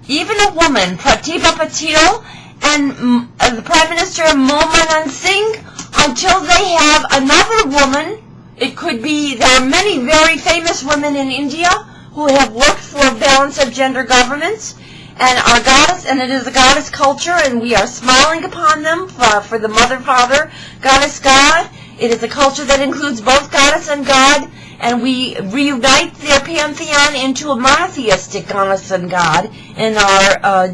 even a woman, Pratibha Patil and the Prime Minister Manmohan Singh, until they have another woman. It could be, there are many very famous women in India who have worked for balance of gender governments, and our goddess, and it is a goddess culture, and we are smiling upon them for the mother, father, goddess, God. It is a culture that includes both goddess and God, and we reunite their pantheon into a monotheistic goddess and God in our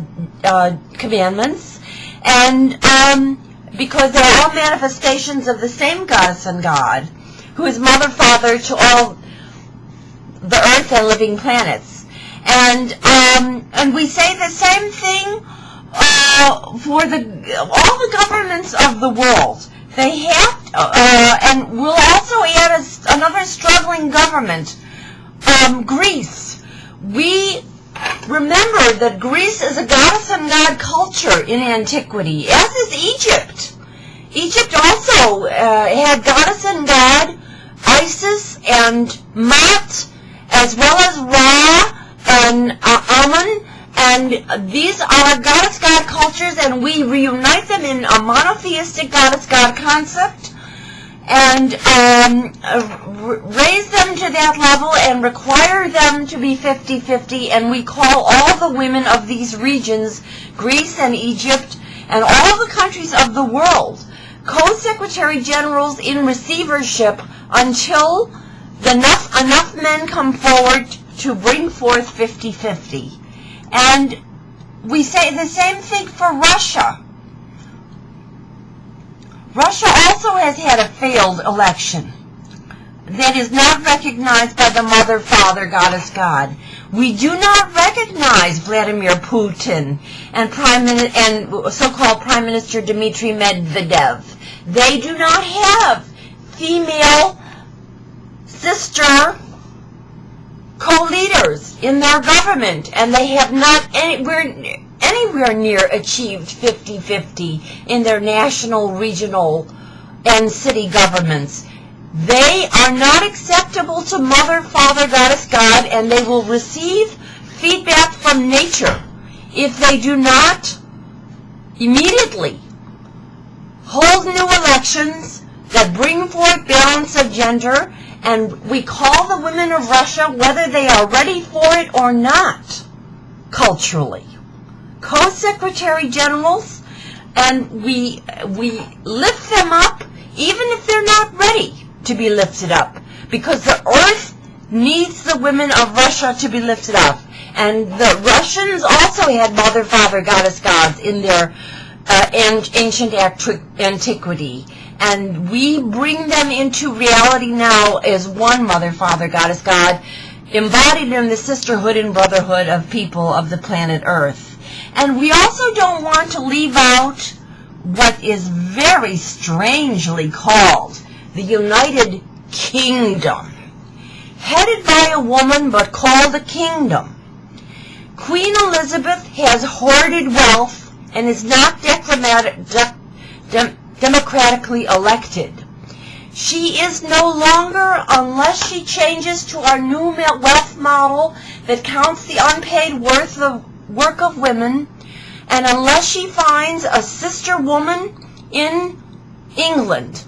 commandments, and because they're all manifestations of the same goddess and God, who is mother, father to all the earth and living planets. And we say the same thing for all the governments of the world. They have, and we'll also add another struggling government, Greece. We remember that Greece is a goddess and God culture in antiquity, as is Egypt. Egypt also had goddess and God, Isis and Mat, as well as Ra and Amun, and these are goddess-God cultures, and we reunite them in a monotheistic goddess-God concept, and raise them to that level and require them to be 50-50, and we call all the women of these regions, Greece and Egypt, and all the countries of the world, co-secretary generals in receivership until enough men come forward to bring forth 50-50. And we say the same thing for Russia. Russia also has had a failed election that is not recognized by the Mother, Father, Goddess, God. We do not recognize Vladimir Putin and so-called Prime Minister Dmitry Medvedev. They do not have female sister co-leaders in their government, and they have not anywhere near achieved 50-50 in their national, regional, and city governments. They are not acceptable to Mother, Father, Goddess, God, and they will receive feedback from nature if they do not immediately hold new elections that bring forth balance of gender. And we call the women of Russia, whether they are ready for it or not, culturally, co-secretary generals, and we lift them up even if they're not ready to be lifted up, because the earth needs the women of Russia to be lifted up. And the Russians also had Mother, Father, Goddess, Gods in their ancient antiquity. And we bring them into reality now as one Mother, Father, Goddess, God, embodied in the Sisterhood and Brotherhood of people of the planet Earth. And we also don't want to leave out what is very strangely called the United Kingdom, headed by a woman but called a kingdom. Queen Elizabeth has hoarded wealth and is not democratically elected. She is no longer, unless she changes to our new wealth model that counts the unpaid work of women, and unless she finds a sister woman in England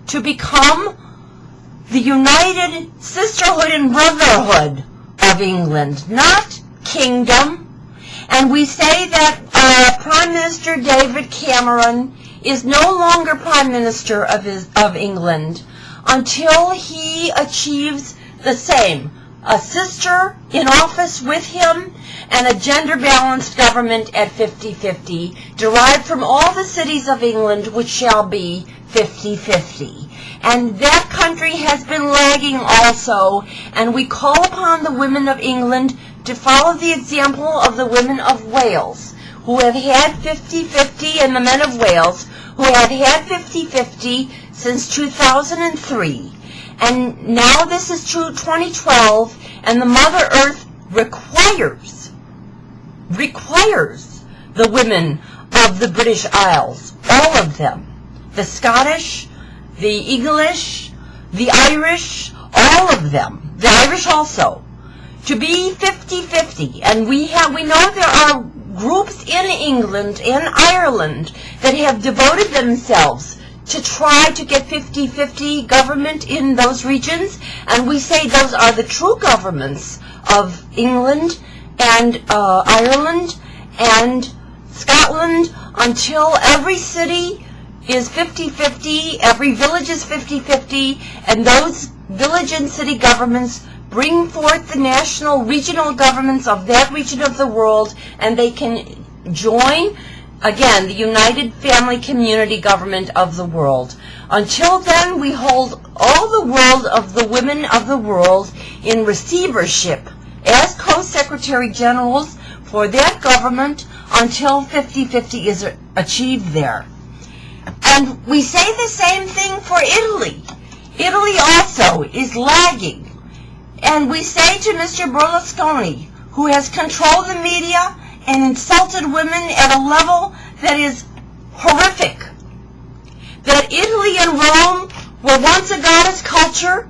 to become the United Sisterhood and Brotherhood of England, not kingdom. And we say that Prime Minister David Cameron is no longer Prime Minister of England until he achieves the same, a sister in office with him and a gender-balanced government at 50-50, derived from all the cities of England, which shall be 50-50. And that country has been lagging also, and we call upon the women of England to follow the example of the women of Wales, who have had 50-50, and the men of Wales, who have had 50-50 since 2003. And now this is 2012, and the Mother Earth requires the women of the British Isles, all of them, the Scottish, the English, the Irish, all of them, the Irish also, to be 50-50. And we know there are groups in England and Ireland that have devoted themselves to try to get 50-50 government in those regions, and we say those are the true governments of England and Ireland and Scotland, until every city is 50-50, every village is 50-50, and those village and city governments bring forth the national, regional governments of that region of the world, and they can join, again, the United Family Community Government of the world. Until then, we hold all the world of the women of the world in receivership as co-secretary generals for that government until 50-50 is achieved there. And we say the same thing for Italy. Italy also is lagging. And we say to Mr. Berlusconi, who has controlled the media and insulted women at a level that is horrific, that Italy and Rome were once a goddess culture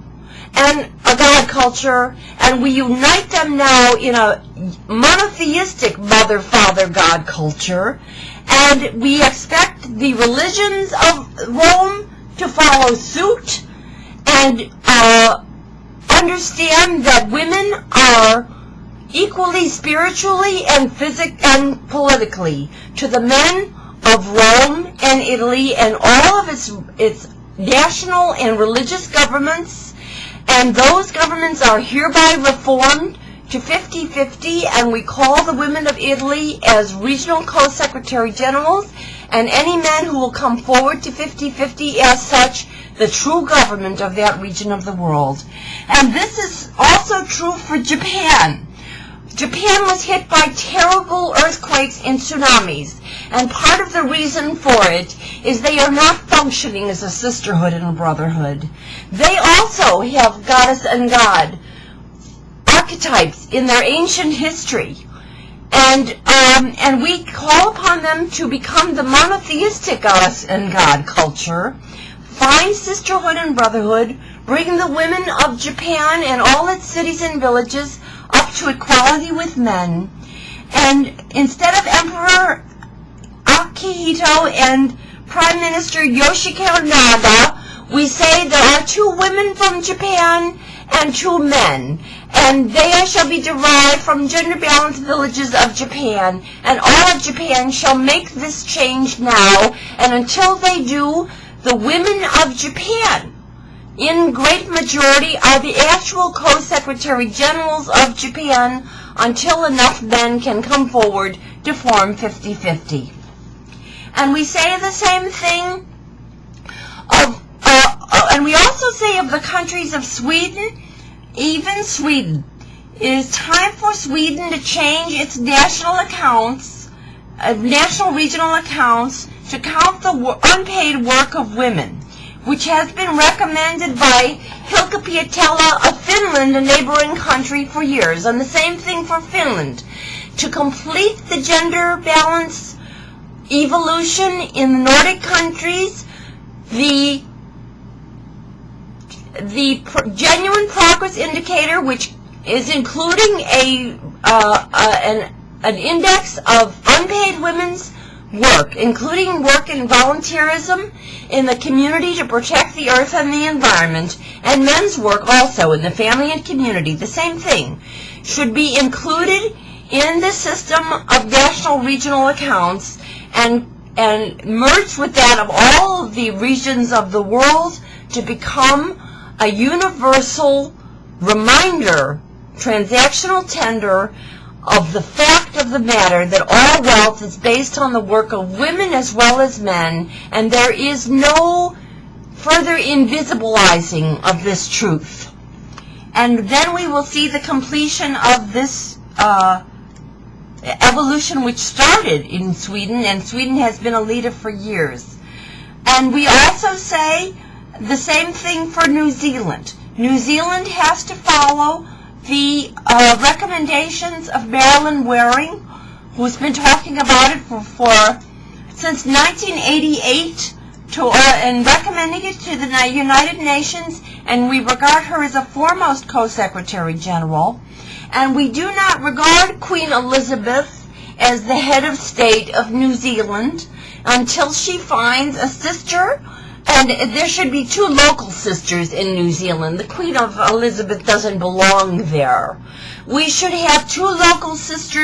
and a god culture, and we unite them now in a monotheistic mother-father-god culture, and we expect the religions of Rome to follow suit and understand that women are equally spiritually and and politically to the men of Rome and Italy and all of its national and religious governments, and those governments are hereby reformed to 50-50, and we call the women of Italy as regional co-secretary generals, and any men who will come forward to 50-50 as such, the true government of that region of the world. And this is also true for Japan. Japan was hit by terrible earthquakes and tsunamis, and part of the reason for it is they are not functioning as a sisterhood and a brotherhood. They also have goddess and god archetypes in their ancient history, and we call upon them to become the monotheistic goddess and god culture, find sisterhood and brotherhood, bring the women of Japan and all its cities and villages up to equality with men, and instead of Emperor Akihito and Prime Minister Yoshihiko Naga, we say there are 2 women from Japan and 2 men, and they shall be derived from gender-balanced villages of Japan, and all of Japan shall make this change now, and until they do, the women of Japan, in great majority, are the actual co-secretary generals of Japan until enough men can come forward to form 50-50. And we say the same thing and we also say of the countries of Sweden, even Sweden. It is time for Sweden to change its national accounts, national regional accounts, to count the unpaid work of women, which has been recommended by Hilkka Pietila of Finland, a neighboring country, for years. And the same thing for Finland. To complete the gender balance evolution in the Nordic countries, the genuine progress indicator, which is including an index of unpaid women's work, including work in volunteerism in the community to protect the earth and the environment, and men's work also in the family and community, the same thing, should be included in the system of national regional accounts and merged with that of all of the regions of the world to become a universal reminder, transactional tender, of the fact of the matter that all wealth is based on the work of women as well as men, and there is no further invisibilizing of this truth. And then we will see the completion of this evolution, which started in Sweden, and Sweden has been a leader for years. And we also say the same thing for New Zealand. New Zealand has to follow the recommendations of Marilyn Waring, who's been talking about it since 1988 and recommending it to the United Nations, and we regard her as a foremost co-secretary general. And we do not regard Queen Elizabeth as the head of state of New Zealand until she finds a sister. And there should be 2 local sisters in New Zealand. The Queen of Elizabeth doesn't belong there. We should have 2 local sisters